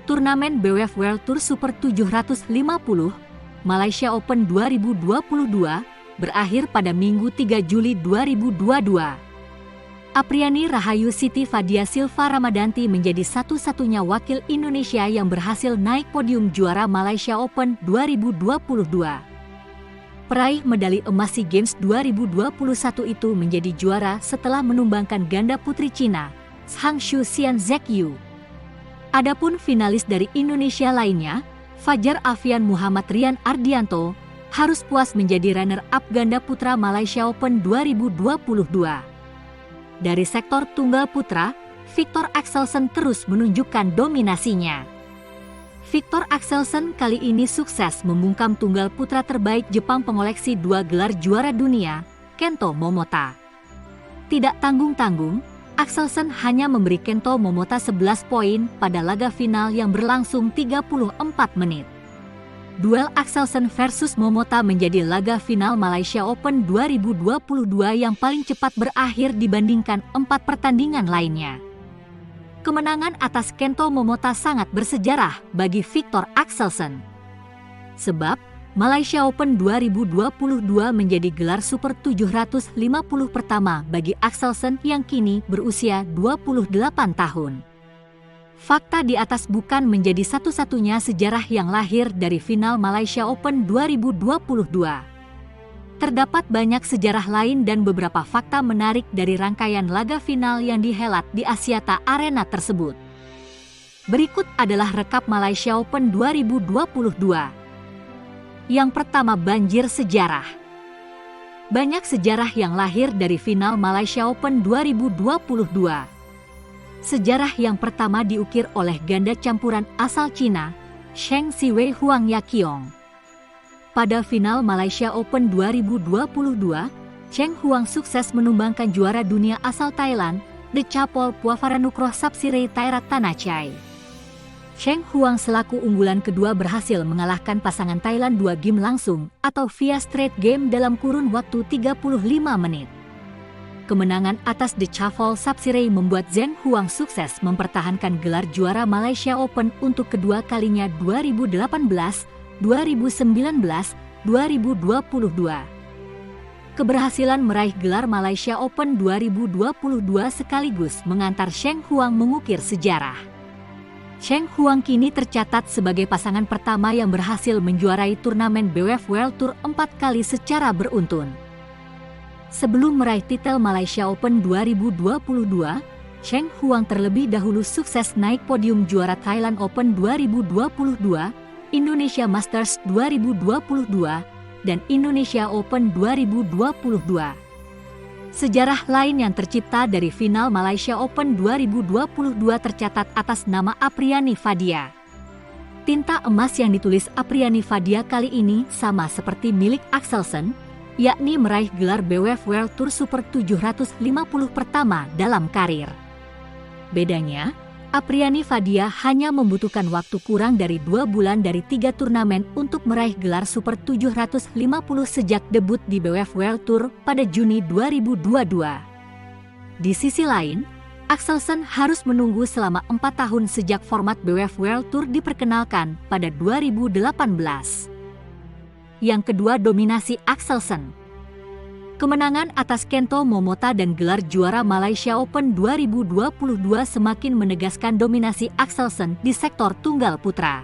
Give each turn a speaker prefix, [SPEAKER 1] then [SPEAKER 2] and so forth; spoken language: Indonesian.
[SPEAKER 1] Turnamen BWF World Tour Super 750 Malaysia Open 2022 berakhir pada Minggu 3 Juli 2022. Apriani Rahayu Siti Fadia Silva Ramadanti menjadi satu-satunya wakil Indonesia yang berhasil naik podium juara Malaysia Open 2022. Peraih medali emas SEA Games 2021 itu menjadi juara setelah menumbangkan ganda putri Cina, Zhang Shu Xian Zekyu. Adapun finalis dari Indonesia lainnya, Fajar Alfian Muhammad Rian Ardianto, harus puas menjadi runner-up ganda putra Malaysia Open 2022. Dari sektor tunggal putra, Viktor Axelsen terus menunjukkan dominasinya. Viktor Axelsen kali ini sukses membungkam tunggal putra terbaik Jepang pengoleksi 2 gelar juara dunia, Kento Momota. Tidak tanggung-tanggung, Axelsen hanya memberi Kento Momota 11 poin pada laga final yang berlangsung 34 menit. Duel Axelsen versus Momota menjadi laga final Malaysia Open 2022 yang paling cepat berakhir dibandingkan 4 pertandingan lainnya. Kemenangan atas Kento Momota sangat bersejarah bagi Viktor Axelsen. Sebab, Malaysia Open 2022 menjadi gelar Super 750 pertama bagi Axelsen yang kini berusia 28 tahun. Fakta di atas bukan menjadi satu-satunya sejarah yang lahir dari final Malaysia Open 2022. Terdapat banyak sejarah lain dan beberapa fakta menarik dari rangkaian laga final yang dihelat di Axiata Arena tersebut. Berikut adalah rekap Malaysia Open 2022. Yang pertama, banjir sejarah. Banyak sejarah yang lahir dari final Malaysia Open 2022. Sejarah yang pertama diukir oleh ganda campuran asal Cina, Zheng Siwei Huang Yaqiong. Pada final Malaysia Open 2022, Zheng Huang sukses menumbangkan juara dunia asal Thailand, Decapol Puavaranukroh Sapsiree Thairattanachai. Zheng Huang selaku unggulan kedua berhasil mengalahkan pasangan Thailand 2 game langsung atau via straight game dalam kurun waktu 35 menit. Kemenangan atas Decapol Sapsiree membuat Zheng Huang sukses mempertahankan gelar juara Malaysia Open untuk kedua kalinya 2018, 2019, 2022. Keberhasilan meraih gelar Malaysia Open 2022 sekaligus mengantar Zheng Huang mengukir sejarah. Zheng Huang kini tercatat sebagai pasangan pertama yang berhasil menjuarai turnamen BWF World Tour 4 kali secara beruntun. Sebelum meraih titel Malaysia Open 2022, Zheng Huang terlebih dahulu sukses naik podium juara Thailand Open 2022, Indonesia Masters 2022, dan Indonesia Open 2022. Sejarah lain yang tercipta dari final Malaysia Open 2022 tercatat atas nama Apriani Fadia. Tinta emas yang ditulis Apriani Fadia kali ini sama seperti milik Axelsen, yakni meraih gelar BWF World Tour Super 750 pertama dalam karir. Bedanya, Apriani Fadia hanya membutuhkan waktu kurang dari 2 bulan dari 3 turnamen untuk meraih gelar Super 750 sejak debut di BWF World Tour pada Juni 2022. Di sisi lain, Axelsen harus menunggu selama 4 tahun sejak format BWF World Tour diperkenalkan pada 2018. Yang kedua, dominasi Axelsen. Kemenangan atas Kento Momota dan gelar juara Malaysia Open 2022 semakin menegaskan dominasi Axelsen di sektor tunggal putra.